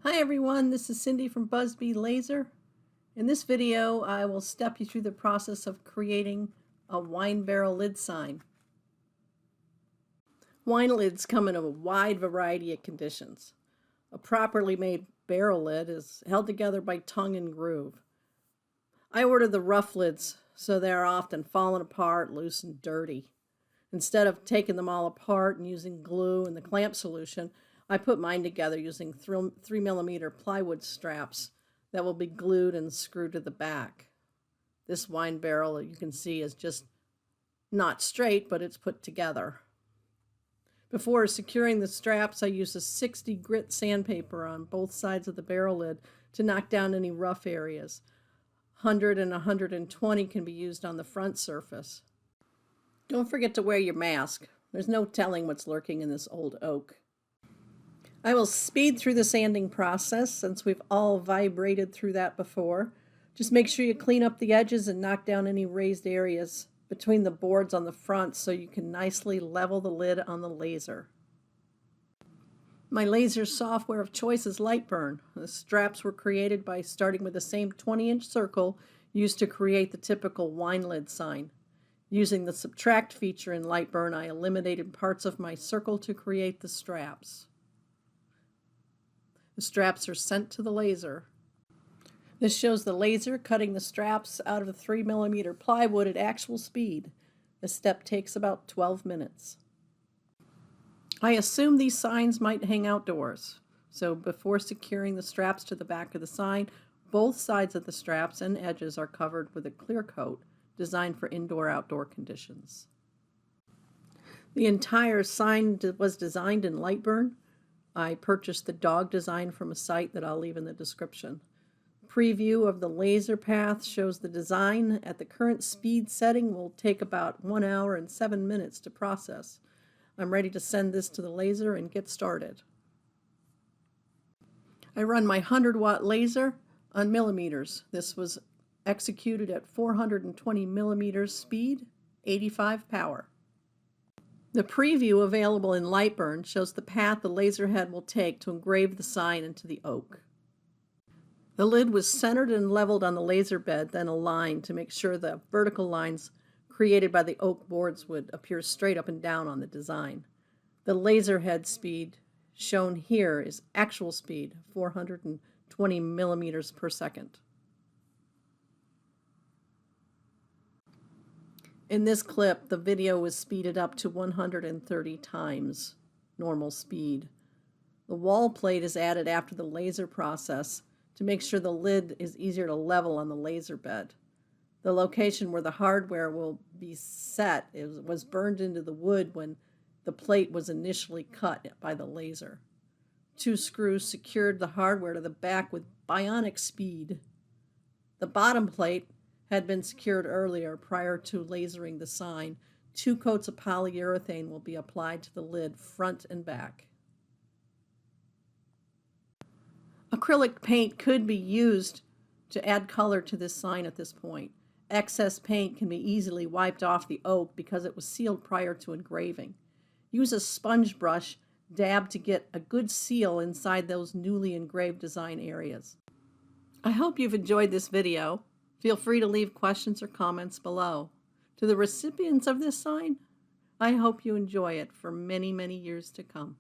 Hi everyone, this is Cindy from AP Lazer. In this video, I will step you through the process of creating a wine barrel lid sign. Wine lids come in a wide variety of conditions. A properly made barrel lid is held together by tongue and groove. I order the rough lids, so they are often fallen apart, loose, and dirty. Instead of taking them all apart and using glue and the clamp solution, I put mine together using 3mm plywood straps that will be glued and screwed to the back. This wine barrel, you can see, is just not straight, but it's put together. Before securing the straps, I use a 60 grit sandpaper on both sides of the barrel lid to knock down any rough areas. 100 and 120 can be used on the front surface. Don't forget to wear your mask. There's no telling what's lurking in this old oak. I will speed through the sanding process since we've all vibrated through that before. Just make sure you clean up the edges and knock down any raised areas between the boards on the front so you can nicely level the lid on the laser. My laser software of choice is Lightburn. The straps were created by starting with the same 20-inch circle used to create the typical wine lid sign. Using the subtract feature in Lightburn, I eliminated parts of my circle to create the straps. The straps are sent to the laser. This shows the laser cutting the straps out of the 3mm plywood at actual speed. This step takes about 12 minutes. I assume these signs might hang outdoors, so before securing the straps to the back of the sign, both sides of the straps and edges are covered with a clear coat designed for indoor-outdoor conditions. The entire sign was designed in Lightburn. I purchased the dog design from a site that I'll leave in the description. Preview of the laser path shows the design at the current speed setting will take about 1 hour and 7 minutes to process. I'm ready to send this to the laser and get started. I run my 100-watt laser on millimeters. This was executed at 420 millimeters speed, 85 power. The preview available in Lightburn shows the path the laser head will take to engrave the sign into the oak. The lid was centered and leveled on the laser bed, then aligned to make sure the vertical lines created by the oak boards would appear straight up and down on the design. The laser head speed shown here is actual speed, 420 millimeters per second. In this clip, the video was speeded up to 130 times normal speed. The wall plate is added after the laser process to make sure the lid is easier to level on the laser bed. The location where the hardware will be set was burned into the wood when the plate was initially cut by the laser. 2 screws secured the hardware to the back with bionic speed. The bottom plate had been secured earlier prior to lasering the sign. 2 coats of polyurethane will be applied to the lid front and back. Acrylic paint could be used to add color to this sign at this point. Excess paint can be easily wiped off the oak because it was sealed prior to engraving. Use a sponge brush dab to get a good seal inside those newly engraved design areas. I hope you've enjoyed this video. Feel free to leave questions or comments below. To the recipients of this sign, I hope you enjoy it for many, many years to come.